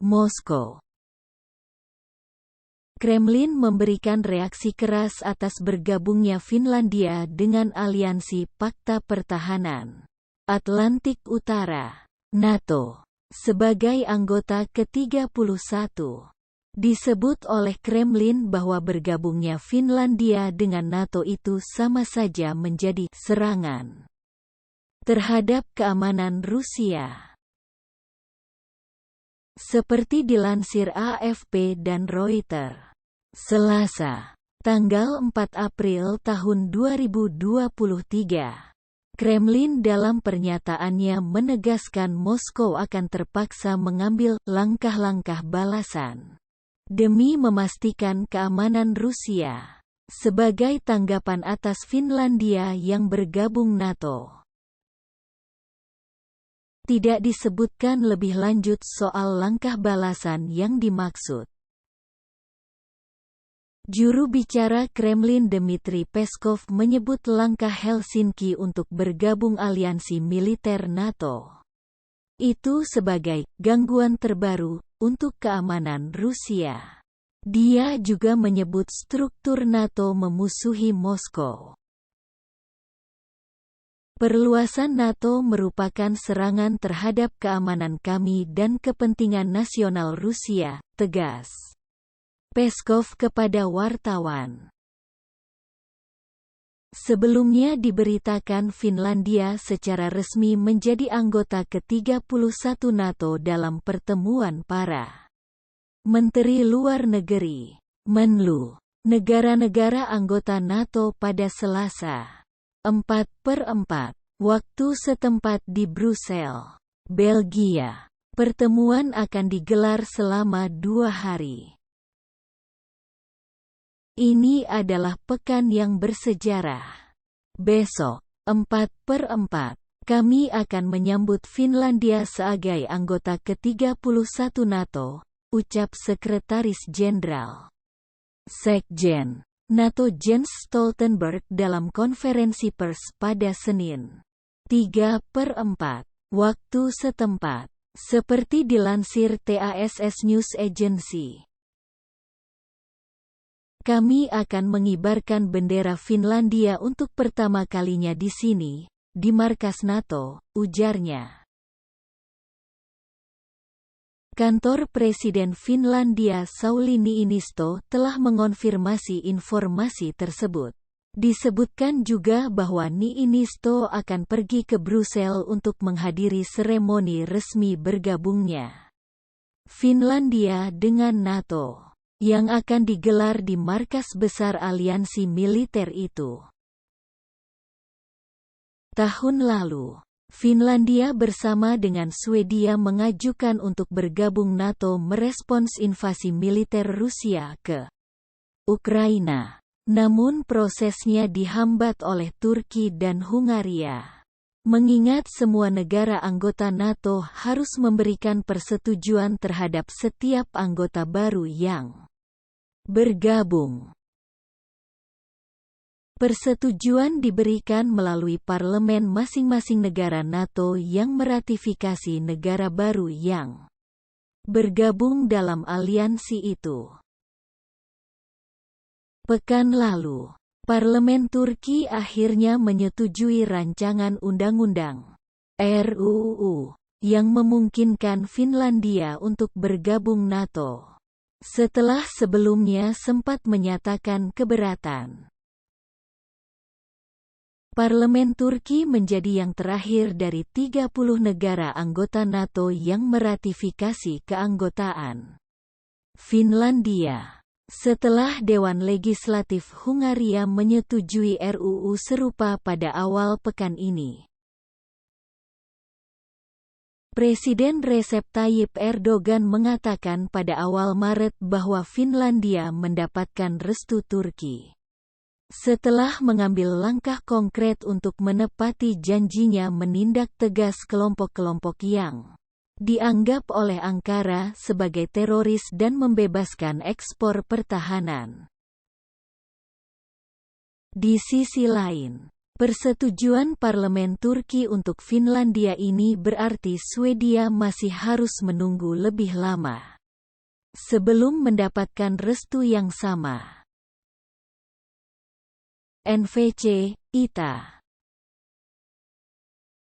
Moskow. Kremlin memberikan reaksi keras atas bergabungnya Finlandia dengan Aliansi Pakta Pertahanan Atlantik Utara, NATO, sebagai anggota ke-31. Disebut oleh Kremlin bahwa bergabungnya Finlandia dengan NATO itu sama saja menjadi serangan terhadap keamanan Rusia. Seperti dilansir AFP dan Reuters, Selasa, tanggal 4 April tahun 2023, Kremlin dalam pernyataannya menegaskan Moskow akan terpaksa mengambil langkah-langkah balasan demi memastikan keamanan Rusia, sebagai tanggapan atas Finlandia yang bergabung NATO. Tidak disebutkan lebih lanjut soal langkah balasan yang dimaksud. Juru bicara Kremlin Dmitry Peskov menyebut langkah Helsinki untuk bergabung aliansi militer NATO itu sebagai gangguan terbaru untuk keamanan Rusia. Dia juga menyebut struktur NATO memusuhi Moskow. Perluasan NATO merupakan serangan terhadap keamanan kami dan kepentingan nasional Rusia, tegas Peskov kepada wartawan. Sebelumnya diberitakan Finlandia secara resmi menjadi anggota ke-31 NATO dalam pertemuan para Menteri Luar Negeri Menlu negara-negara anggota NATO pada Selasa 4/4 waktu setempat di Brussels, Belgia. Pertemuan akan digelar selama 2 hari. Ini adalah pekan yang bersejarah. Besok, 4/4, kami akan menyambut Finlandia sebagai anggota ke-31 NATO, ucap Sekretaris Jenderal Sekjen NATO Jens Stoltenberg dalam konferensi pers pada Senin, 3/4, waktu setempat, seperti dilansir TASS News Agency. Kami akan mengibarkan bendera Finlandia untuk pertama kalinya di sini, di markas NATO, ujarnya. Kantor Presiden Finlandia Sauli Niinisto telah mengonfirmasi informasi tersebut. Disebutkan juga bahwa Niinisto akan pergi ke Brussels untuk menghadiri seremoni resmi bergabungnya Finlandia dengan NATO, yang akan digelar di markas besar aliansi militer itu. Tahun lalu, Finlandia bersama dengan Swedia mengajukan untuk bergabung NATO merespons invasi militer Rusia ke Ukraina. Namun prosesnya dihambat oleh Turki dan Hungaria. Mengingat semua negara anggota NATO harus memberikan persetujuan terhadap setiap anggota baru yang bergabung. Persetujuan diberikan melalui parlemen masing-masing negara NATO yang meratifikasi negara baru yang bergabung dalam aliansi itu. Pekan lalu, Parlemen Turki akhirnya menyetujui rancangan undang-undang (RUU) yang memungkinkan Finlandia untuk bergabung NATO, setelah sebelumnya sempat menyatakan keberatan. Parlemen Turki menjadi yang terakhir dari 30 negara anggota NATO yang meratifikasi keanggotaan Finlandia, setelah Dewan Legislatif Hungaria menyetujui RUU serupa pada awal pekan ini. Presiden Recep Tayyip Erdogan mengatakan pada awal Maret bahwa Finlandia mendapatkan restu Turki setelah mengambil langkah konkret untuk menepati janjinya menindak tegas kelompok-kelompok yang dianggap oleh Ankara sebagai teroris dan membebaskan ekspor pertahanan. Di sisi lain, persetujuan Parlemen Turki untuk Finlandia ini berarti Swedia masih harus menunggu lebih lama. sebelum mendapatkan restu yang sama. NVC, ITA